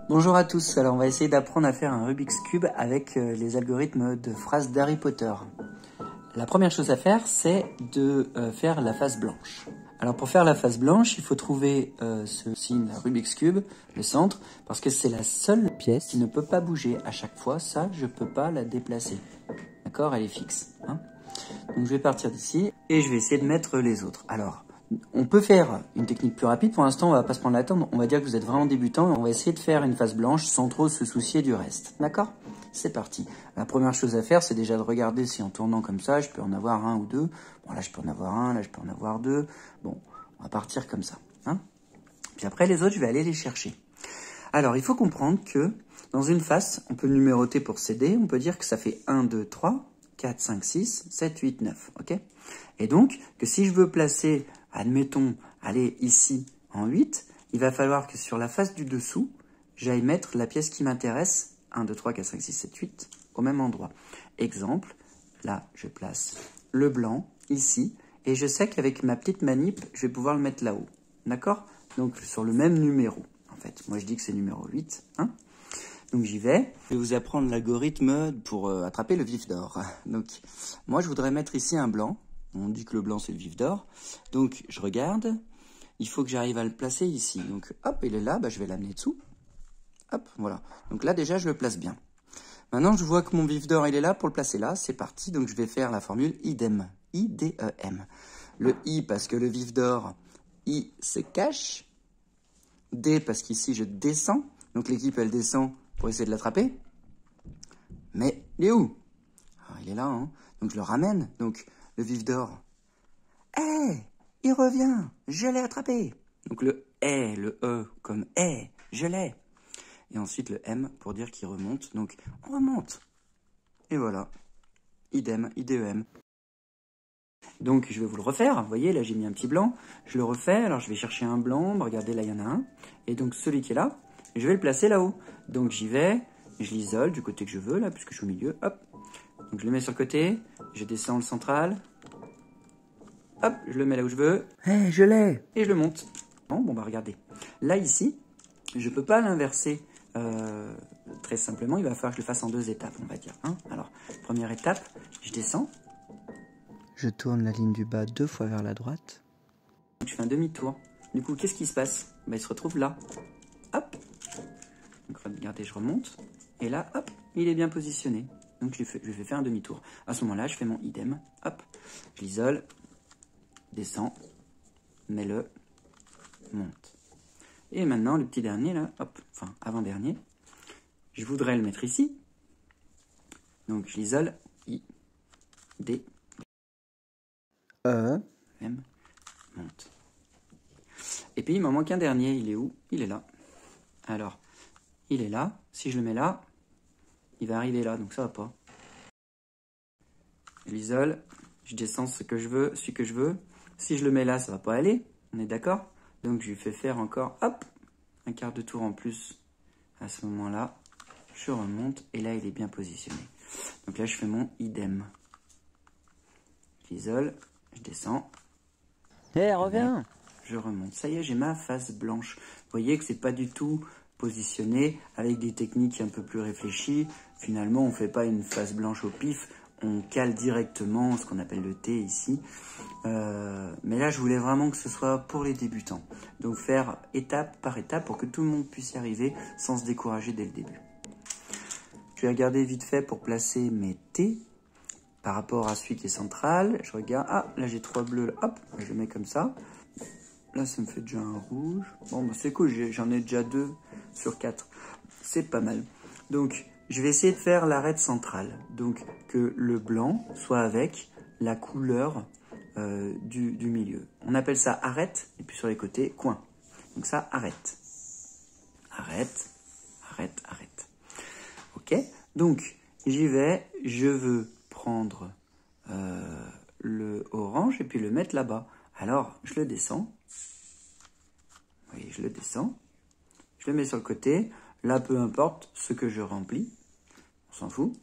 Bonjour à tous, alors on va essayer d'apprendre à faire un Rubik's Cube avec les algorithmes de phrases d'Harry Potter. La première chose à faire, c'est de faire la face blanche. Alors pour faire la face blanche, il faut trouver ce signe, la Rubik's Cube, le centre, parce que c'est la seule pièce qui ne peut pas bouger à chaque fois. Ça, je ne peux pas la déplacer. D'accord? Elle est fixe. Hein? Donc je vais partir d'ici et je vais essayer de mettre les autres. Alors, on peut faire une technique plus rapide. Pour l'instant, on va pas se prendre la tête. On va dire que vous êtes vraiment débutant. On va essayer de faire une face blanche sans trop se soucier du reste. D'accord? C'est parti. La première chose à faire, c'est déjà de regarder si en tournant comme ça, je peux en avoir un ou deux. Bon, là, je peux en avoir un. Là, je peux en avoir deux. Bon, on va partir comme ça. Hein? Puis après, les autres, je vais aller les chercher. Alors, il faut comprendre que dans une face, on peut numéroter pour s'aider. On peut dire que ça fait 1, 2, 3, 4, 5, 6, 7, 8, 9. OK? Et donc, que si je veux placer, admettons, aller ici en 8, il va falloir que sur la face du dessous, j'aille mettre la pièce qui m'intéresse, 1, 2, 3, 4, 5, 6, 7, 8, au même endroit. Exemple, là, je place le blanc ici, et je sais qu'avec ma petite manip, je vais pouvoir le mettre là-haut. D'accord? Donc, sur le même numéro, en fait. Moi, je dis que c'est numéro 8. Hein? Donc, j'y vais. Je vais vous apprendre l'algorithme pour attraper le vif d'or. Donc, moi, je voudrais mettre ici un blanc. On dit que le blanc, c'est le vif d'or. Donc, je regarde. Il faut que j'arrive à le placer ici. Donc, hop, il est là. Bah, je vais l'amener dessous. Hop, voilà. Donc là, déjà, je le place bien. Maintenant, je vois que mon vif d'or, il est là pour le placer là. C'est parti. Donc, je vais faire la formule idem. I-D-E-M. Le I, parce que le vif d'or, I se cache. D, parce qu'ici, je descends. Donc, l'équipe, elle descend pour essayer de l'attraper. Mais, il est où? Ah, il est là, hein. Donc, je le ramène. Donc, le vif d'or. Eh, il revient, je l'ai attrapé. Donc le eh, le E comme eh, je l'ai. Et ensuite le M pour dire qu'il remonte. Donc on remonte. Et voilà. Idem, IDEM. Donc je vais vous le refaire. Vous voyez, là j'ai mis un petit blanc. Je le refais. Alors je vais chercher un blanc. Regardez, là il y en a un. Et donc celui qui est là, je vais le placer là-haut. Donc j'y vais. Je l'isole du côté que je veux, là, puisque je suis au milieu. Hop. Donc je le mets sur le côté. Je descends le central. Hop, je le mets là où je veux. Hey, je l'ai. Et je le monte. Bon, bah regardez. Là, ici, je peux pas l'inverser très simplement. Il va falloir que je le fasse en deux étapes, on va dire. Hein. Alors, première étape, je descends. Je tourne la ligne du bas 2 fois vers la droite. Donc, je fais un demi-tour. Du coup, qu'est-ce qui se passe? Bah, il se retrouve là. Hop. Donc, regardez, je remonte. Et là, hop, il est bien positionné. Donc, je vais faire un demi-tour. À ce moment-là, je fais mon idem. Hop, je l'isole. Descend, mets-le, monte. Et maintenant, le petit dernier, là, hop, enfin, avant-dernier, je voudrais le mettre ici. Donc, je l'isole, I, D, E, M, monte. Et puis, il m'en manque un dernier, il est où? Il est là. Alors, il est là. Si je le mets là, il va arriver là, donc ça va pas. Je l'isole, je descends ce que je veux, celui que je veux. Si je le mets là, ça va pas aller, on est d'accord? Donc je lui fais faire encore, hop, un quart de tour en plus. À ce moment-là, je remonte et là, il est bien positionné. Donc là, je fais mon idem. J'isole, je descends. Hé, reviens! Je remonte. Ça y est, j'ai ma face blanche. Vous voyez que c'est pas du tout positionné avec des techniques un peu plus réfléchies. Finalement, on fait pas une face blanche au pif. On cale directement ce qu'on appelle le T ici. Mais là, je voulais vraiment que ce soit pour les débutants. Donc faire étape par étape pour que tout le monde puisse y arriver sans se décourager dès le début. Je vais regarder vite fait pour placer mes T par rapport à celui qui est central. Je regarde, ah, là j'ai 3 bleus, hop, je le mets comme ça. Là, ça me fait déjà un rouge. Bon, bah, c'est cool, j'en ai déjà 2 sur 4. C'est pas mal. Donc, je vais essayer de faire l'arête centrale. Donc, que le blanc soit avec la couleur du milieu. On appelle ça arête, et puis sur les côtés, coin. Donc ça, arête. Arête, arête, arête. Ok? Donc, j'y vais. Je veux prendre le orange et puis le mettre là-bas. Alors, je le descends. Oui, je le descends. Je le mets sur le côté. Là, peu importe ce que je remplis. On s'en fout.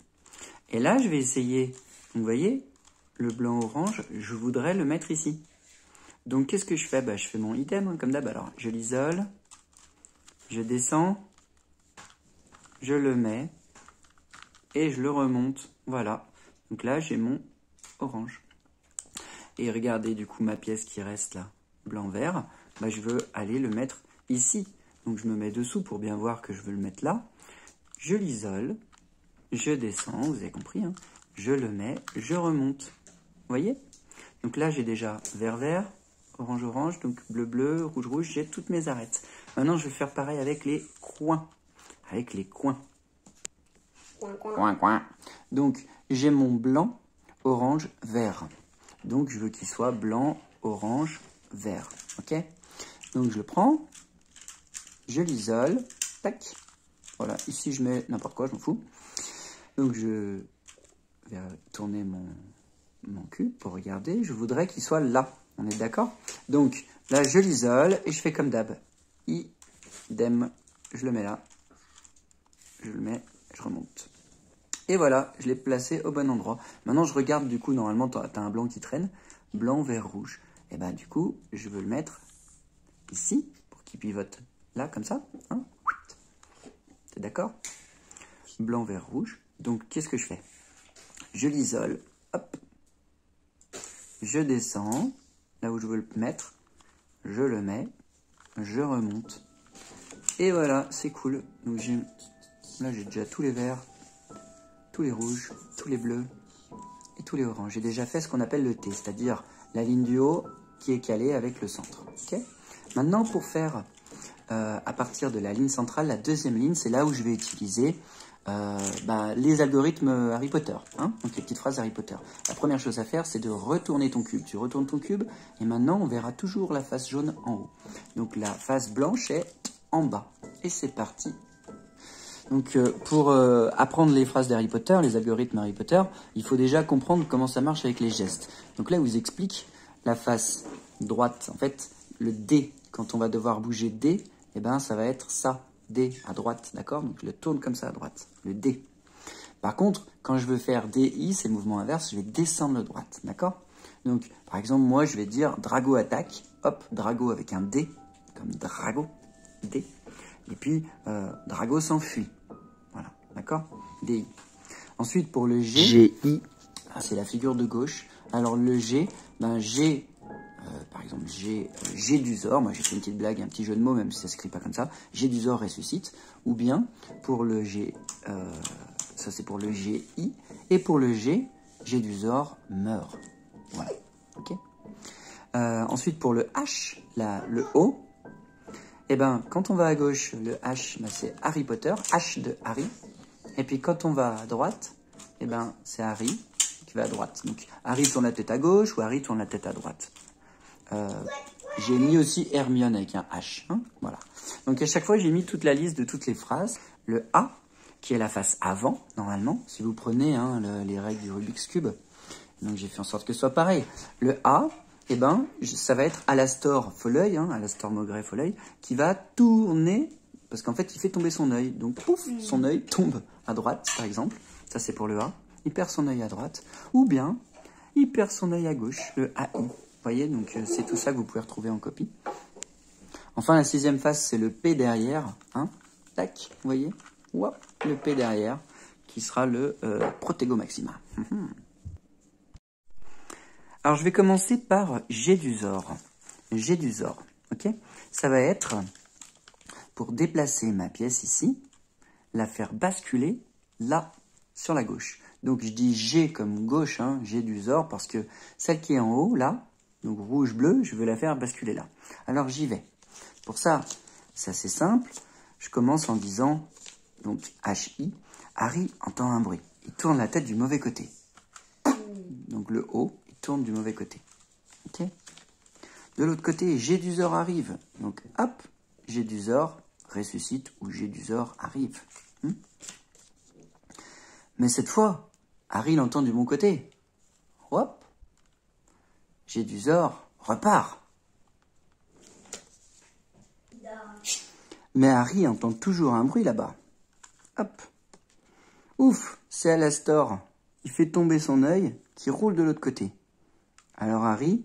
Et là, je vais essayer. Vous voyez, le blanc-orange, je voudrais le mettre ici. Donc, qu'est-ce que je fais? Bah, je fais mon idem, hein, comme d'hab. Alors, je l'isole. Je descends. je le mets et je le remonte. Voilà. Donc là, j'ai mon orange. Et regardez du coup ma pièce qui reste là, blanc-vert. Bah, je veux aller le mettre ici. Donc je me mets dessous pour bien voir que je veux le mettre là. Je l'isole, je descends, vous avez compris, hein. Je le mets, je remonte. Vous voyez? Donc là, j'ai déjà vert-vert, orange-orange, donc bleu-bleu, rouge-rouge, j'ai toutes mes arêtes. Maintenant, je vais faire pareil avec les coins. Avec les coins. Coin. Donc, j'ai mon blanc, orange, vert. Donc, je veux qu'il soit blanc, orange, vert. Ok? Donc, je le prends, je l'isole, tac. Voilà, ici, je mets n'importe quoi, je m'en fous. Donc, je vais tourner mon cube pour regarder. Je voudrais qu'il soit là. On est d'accord? Donc, là, je l'isole et je fais comme d'hab. Idem. Je le mets là. Je le mets, je remonte. Et voilà, je l'ai placé au bon endroit. Maintenant, je regarde, du coup, normalement, tu as un blanc qui traîne. Blanc, vert, rouge. Et ben, du coup, je veux le mettre ici pour qu'il pivote là, comme ça. Hein? T'es d'accord? Blanc, vert, rouge. Donc, qu'est-ce que je fais? Je l'isole. Hop. Je descends. Là où je veux le mettre. Je le mets. Je remonte. Et voilà, c'est cool. Donc, là, j'ai déjà tous les verts, tous les rouges, tous les bleus et tous les oranges. J'ai déjà fait ce qu'on appelle le T, c'est-à-dire la ligne du haut qui est calée avec le centre. Okay? Maintenant, pour faire à partir de la ligne centrale, la deuxième ligne, c'est là où je vais utiliser les algorithmes Harry Potter, hein, donc les petites phrases Harry Potter. La première chose à faire, c'est de retourner ton cube. Tu retournes ton cube et maintenant, on verra toujours la face jaune en haut. Donc la face blanche est en bas. Et c'est parti. Donc pour apprendre les phrases d'Harry Potter, les algorithmes Harry Potter, il faut déjà comprendre comment ça marche avec les gestes. Donc là, je vous explique la face droite. En fait, le D, quand on va devoir bouger D, eh ben, ça va être ça, D à droite, d'accord? Donc je le tourne comme ça à droite, le D. Par contre, quand je veux faire DI, c'est le mouvement inverse, je vais descendre le droite, d'accord? Donc, par exemple, moi, je vais dire Drago attaque, hop, Drago avec un D, comme Drago, D. Et puis, Drago s'enfuit. Voilà, d'accord? DI. Ensuite, pour le G, GI. C'est la figure de gauche. Alors, le G, G, par exemple, G du Zor. Moi, j'ai fait une petite blague, un petit jeu de mots, même si ça ne s'écrit pas comme ça. G du Zor ressuscite. Ou bien, pour le G, ça c'est pour le GI. Et pour le G du Zor meurt. Voilà, ok? Ensuite, pour le H, le O, eh ben, quand on va à gauche, le H, c'est Harry Potter, H de Harry. Et puis quand on va à droite, eh ben, c'est Harry qui va à droite. Donc Harry tourne la tête à gauche ou Harry tourne la tête à droite. J'ai mis aussi Hermione avec un H. Hein, voilà. Donc à chaque fois, j'ai mis toute la liste de toutes les phrases. Le A, qui est la face avant, normalement, si vous prenez les règles du Rubik's Cube. Donc j'ai fait en sorte que ce soit pareil. Le A, eh ben, ça va être Alastor Folleuil, Alastor Maugret Folleuil, qui va tourner, parce qu'en fait, il fait tomber son œil. Donc, pouf, son œil tombe à droite, par exemple. Ça, c'est pour le A. Il perd son œil à droite. Ou bien, il perd son œil à gauche, le AI. Vous voyez, donc c'est tout ça que vous pouvez retrouver en copie. Enfin, la sixième face, c'est le P derrière. Hein. Tac, vous voyez, hop, le P derrière, qui sera le Protego Maxima. Alors, je vais commencer par G du Zor. G du Zor, ok? Ça va être, pour déplacer ma pièce ici, la faire basculer là, sur la gauche. Donc, je dis G comme gauche, G du Zor, parce que celle qui est en haut, là, donc rouge-bleu, je veux la faire basculer là. Alors, j'y vais. Pour ça, c'est assez simple. Je commence en disant, donc, H-I, Harry entend un bruit. Il tourne la tête du mauvais côté. Donc, le haut tourne du mauvais côté. Ok. De l'autre côté, G du Zor arrive. Donc, hop, G du Zor ressuscite ou G du Zor arrive. Mais cette fois, Harry l'entend du bon côté. Hop, G du Zor repart. Mais Harry entend toujours un bruit là-bas. Hop. Ouf, c'est Alastor. Il fait tomber son œil qui roule de l'autre côté. Alors Harry,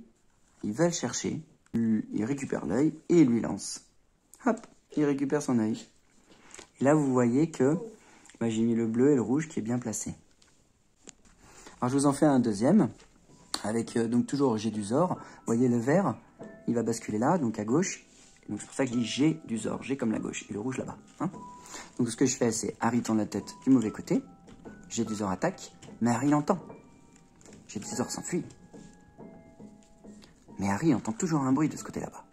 il va le chercher, il récupère l'œil et il lui lance. Hop, il récupère son œil. Et là, vous voyez que bah, j'ai mis le bleu et le rouge qui est bien placé. Alors je vous en fais un deuxième, avec donc toujours G du Zor. Vous voyez le vert, il va basculer là, donc à gauche. Donc c'est pour ça que je dis G du Zor, G comme la gauche, et le rouge là-bas. Hein, donc ce que je fais, c'est Harry tend la tête du mauvais côté, G du Zor attaque, mais Harry l'entend. G du Zor s'enfuit. Mais Harry entend toujours un bruit de ce côté là-bas.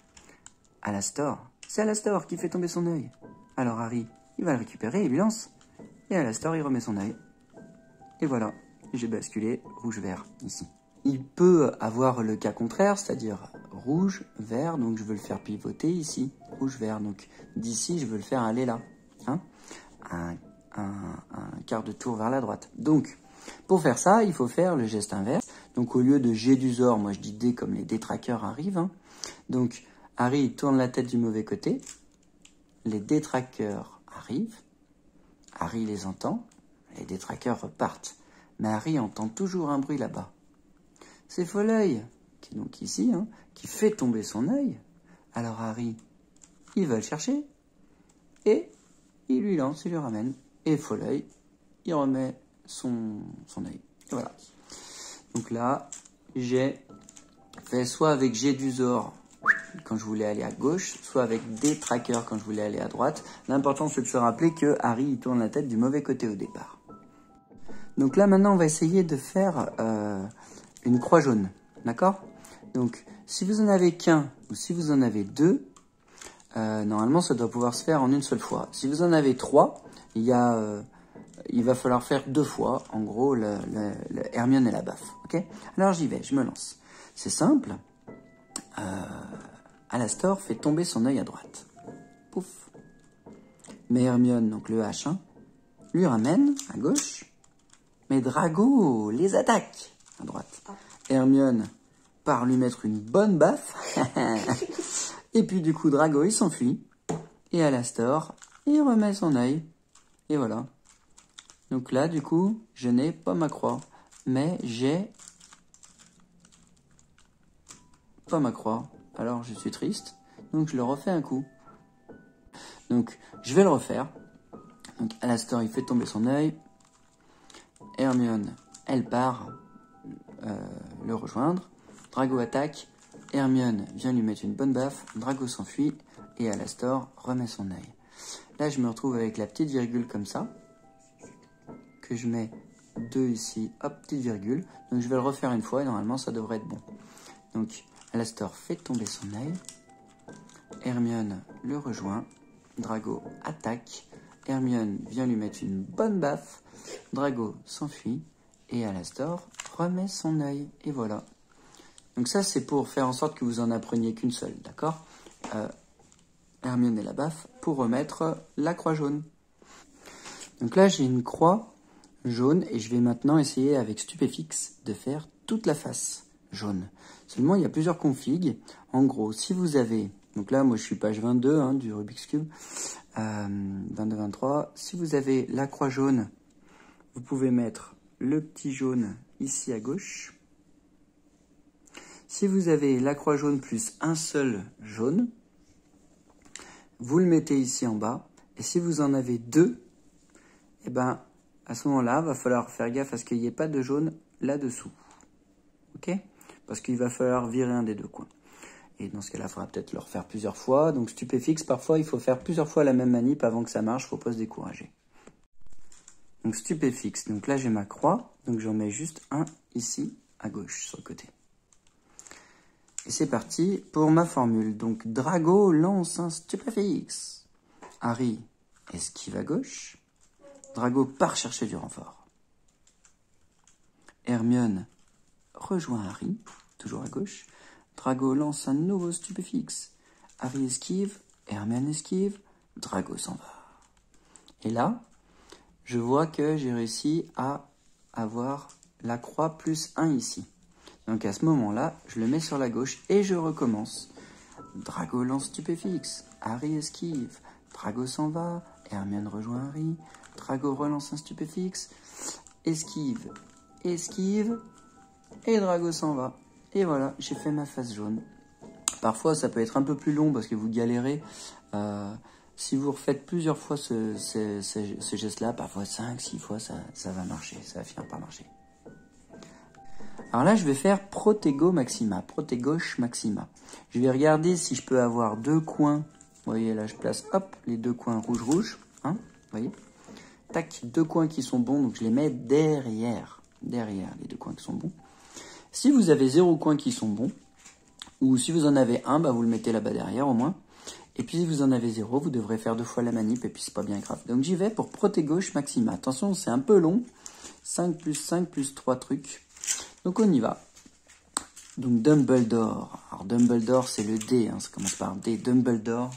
Alastor, c'est Alastor qui fait tomber son œil. Alors Harry, il va le récupérer, il lui lance. Et Alastor, il remet son œil. Et voilà, j'ai basculé rouge-vert ici. Il peut avoir le cas contraire, c'est-à-dire rouge-vert, donc je veux le faire pivoter ici, rouge-vert. Donc d'ici, je veux le faire aller là. Hein, un quart de tour vers la droite. Donc, pour faire ça, il faut faire le geste inverse. Donc au lieu de G du Zor, moi je dis D comme les détraqueurs arrivent. Hein. Donc Harry tourne la tête du mauvais côté. Les détraqueurs arrivent. Harry les entend. Les détraqueurs repartent. Mais Harry entend toujours un bruit là-bas. C'est Folleuil, qui est donc ici, hein, qui fait tomber son œil. Alors Harry, il va le chercher. Et il lui lance, il lui ramène. Et Folleuil, il remet son œil. Et voilà. Donc là, j'ai fait soit avec G du Zor quand je voulais aller à gauche, soit avec des trackers quand je voulais aller à droite. L'important, c'est de se rappeler que Harry il tourne la tête du mauvais côté au départ. Donc là, maintenant, on va essayer de faire une croix jaune. D'accord? Donc, si vous en avez qu'un ou si vous en avez deux, normalement, ça doit pouvoir se faire en une seule fois. Si vous en avez trois, il va falloir faire deux fois, en gros, le Hermione et la baffe. Okay, alors j'y vais, je me lance. C'est simple. Alastor fait tomber son œil à droite. Pouf. Mais Hermione, donc le H1, lui ramène à gauche. Mais Drago les attaque à droite. Hermione part lui mettre une bonne baffe. Et puis du coup, Drago il s'enfuit. Et Alastor, il remet son œil. Et voilà. Donc là, du coup, je n'ai pas ma croix. Mais j'ai pas ma croix. Alors, je suis triste. Donc, je le refais un coup. Donc, je vais le refaire. Donc, Alastor, il fait tomber son œil. Hermione, elle part le rejoindre. Drago attaque. Hermione vient lui mettre une bonne baffe. Drago s'enfuit. Et Alastor remet son œil. Là, je me retrouve avec la petite virgule comme ça. Que je mets 2 ici. Hop, petite virgule. Donc, je vais le refaire une fois et normalement, ça devrait être bon. Donc, Alastor fait tomber son œil. Hermione le rejoint. Drago attaque. Hermione vient lui mettre une bonne baffe. Drago s'enfuit. Et Alastor remet son œil. Et voilà. Donc ça, c'est pour faire en sorte que vous en appreniez qu'une seule. D'accord? Hermione et la baffe pour remettre la croix jaune. Donc là, j'ai une croix jaune. Et je vais maintenant essayer avec Stupéfix de faire toute la face jaune. Seulement, il y a plusieurs configs. En gros, si vous avez... Donc là, moi, je suis page 22 hein, du Rubik's Cube. 22-23. Si vous avez la croix jaune, vous pouvez mettre le petit jaune ici à gauche. Si vous avez la croix jaune plus un seul jaune, vous le mettez ici en bas. Et si vous en avez deux, eh ben, à ce moment-là, il va falloir faire gaffe à ce qu'il n'y ait pas de jaune là-dessous. Ok? Parce qu'il va falloir virer un des deux coins. Et dans ce cas-là, il faudra peut-être le refaire plusieurs fois. Donc Stupéfix, parfois, il faut faire plusieurs fois la même manip avant que ça marche. Il ne faut pas se décourager. Donc Stupéfix. Donc là, j'ai ma croix. Donc j'en mets juste un ici, à gauche, sur le côté. Et c'est parti pour ma formule. Donc Drago lance un Stupéfix. Harry esquive à gauche. Drago part chercher du renfort. Hermione rejoint Harry, toujours à gauche. Drago lance un nouveau Stupéfix. Harry esquive, Hermione esquive, Drago s'en va. Et là, je vois que j'ai réussi à avoir la croix plus 1 ici. Donc à ce moment-là, je le mets sur la gauche et je recommence. Drago lance Stupéfix, Harry esquive, Drago s'en va, Hermione rejoint Harry, Drago relance un Stupéfix, esquive, esquive, et Drago s'en va. Et voilà, j'ai fait ma face jaune. Parfois, ça peut être un peu plus long parce que vous galérez. si vous refaites plusieurs fois ce geste-là, parfois 5, 6 fois, ça va marcher, ça va finir par marcher. Alors là, je vais faire Protego Maxima, Protegauche Maxima. Je vais regarder si je peux avoir deux coins. Vous voyez, là, je place, hop, les deux coins rouge-rouge. Hein, vous voyez? Tac, deux coins qui sont bons, donc je les mets derrière. Derrière, les deux coins qui sont bons. Si vous avez 0 coins qui sont bons, ou si vous en avez un, bah vous le mettez là-bas derrière au moins. Et puis si vous en avez 0, vous devrez faire 2 fois la manip, et puis c'est pas bien grave. Donc j'y vais pour Protégauche Maxima. Attention, c'est un peu long. 5 plus 3 trucs. Donc on y va. Donc Dumbledore. Alors Dumbledore c'est le D, hein, ça commence par D. Dumbledore.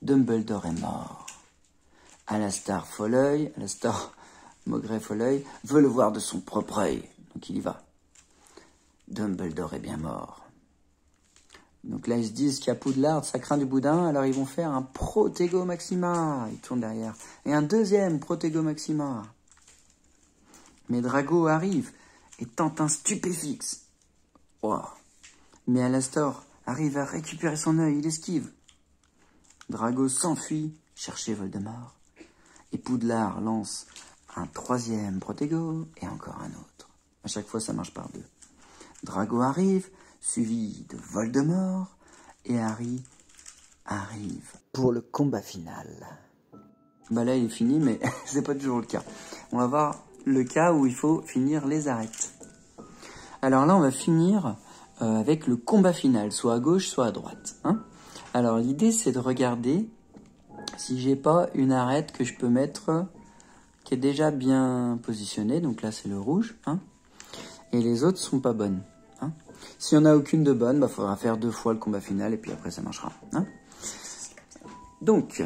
Dumbledore est mort. Alastar Folleuil, Alastar Maugret Folleuil, veut le voir de son propre œil. Donc il y va. Dumbledore est bien mort. Donc là ils se disent qu'il y a Poudlard, ça craint du boudin, alors ils vont faire un Protego Maxima. Ils tournent derrière. Et un deuxième Protego Maxima. Mais Drago arrive et tente un stupéfixe. Wow. Mais Alastor arrive à récupérer son œil, il esquive. Drago s'enfuit chercher Voldemort. Et Poudlard lance un troisième Protego et encore un autre. À chaque fois, ça marche par 2. Drago arrive, suivi de Voldemort, et Harry arrive pour le combat final. Bah là, il est fini, mais c'est pas toujours le cas. On va voir le cas où il faut finir les arêtes. Alors là, on va finir avec le combat final, soit à gauche, soit à droite. Hein, alors l'idée, c'est de regarder si j'ai pas une arête que je peux mettre qui est déjà bien positionnée. Donc là, c'est le rouge. Hein, et les autres sont pas bonnes. Hein. Si on n'a aucune de bonne, bah faudra faire 2 fois le combat final et puis après ça marchera. Hein. Donc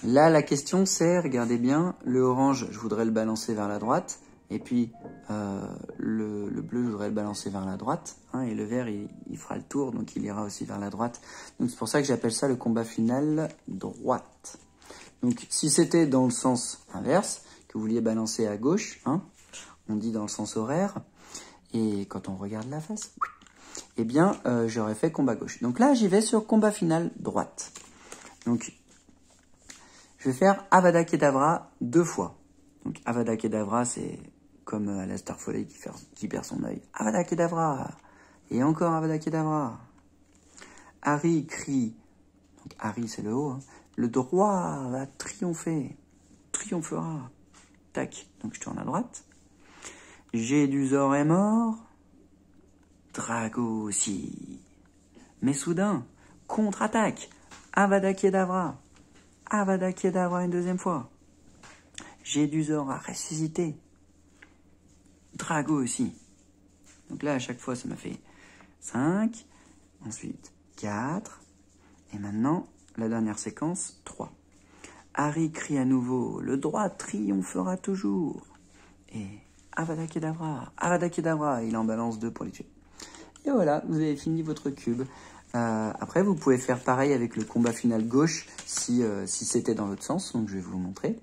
là, la question c'est, regardez bien, le orange, je voudrais le balancer vers la droite. Et puis, le bleu, je voudrais le balancer vers la droite. Hein, et le vert, il fera le tour, donc il ira aussi vers la droite. Donc c'est pour ça que j'appelle ça le combat final droite. Donc si c'était dans le sens inverse, que vous vouliez balancer à gauche, hein, on dit dans le sens horaire, et quand on regarde la face, eh bien, j'aurais fait combat gauche. Donc là, j'y vais sur combat final droite. Donc, je vais faire Avada Kedavra 2 fois. Donc Avada Kedavra, c'est comme Alastar Folleuil qui perd son œil. Avada Kedavra. Et encore Avada Kedavra. Harry crie. Donc Harry, c'est le haut. Hein. Le droit va triompher. Triomphera. Tac. Donc je tourne à droite. Gédusor est mort. Drago aussi. Mais soudain, contre-attaque. Avada Kedavra. Avada Kedavra une deuxième fois. Gédusor a ressuscité. Drago aussi. Donc là, à chaque fois, ça m'a fait 5. Ensuite, 4. Et maintenant, la dernière séquence, 3. Harry crie à nouveau. Le droit triomphera toujours. Et Avada Kedavra. Avada Kedavra. Il en balance 2 pour les tuer. Et voilà, vous avez fini votre cube. Après, vous pouvez faire pareil avec le combat final gauche si c'était dans l'autre sens. Donc, je vais vous le montrer.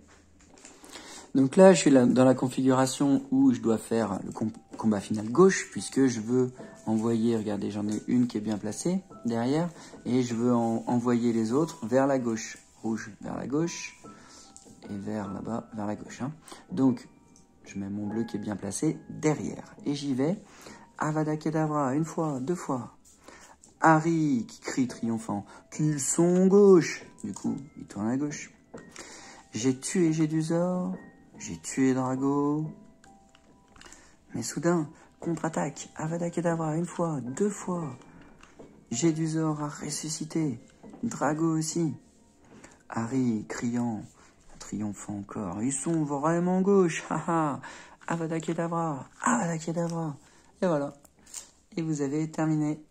Donc là, je suis dans la configuration où je dois faire le combat final gauche, puisque je veux envoyer, regardez, j'en ai une qui est bien placée derrière, et je veux envoyer les autres vers la gauche. Rouge vers la gauche, et vert là-bas vers la gauche. Hein. Donc, je mets mon bleu qui est bien placé derrière, et j'y vais. Avada Kedavra, 1 fois, 2 fois. Harry qui crie triomphant qu'ils sont gauche. Du coup, il tourne à gauche. J'ai tué Gédusor. J'ai tué Drago. Mais soudain, contre-attaque. Avada Kedavra, 1 fois, 2 fois. Gédusor a ressuscité. Drago aussi. Harry criant, triomphant encore. Ils sont vraiment gauche. Haha. Avada Kedavra. Avada Kedavra. Et voilà. Et vous avez terminé.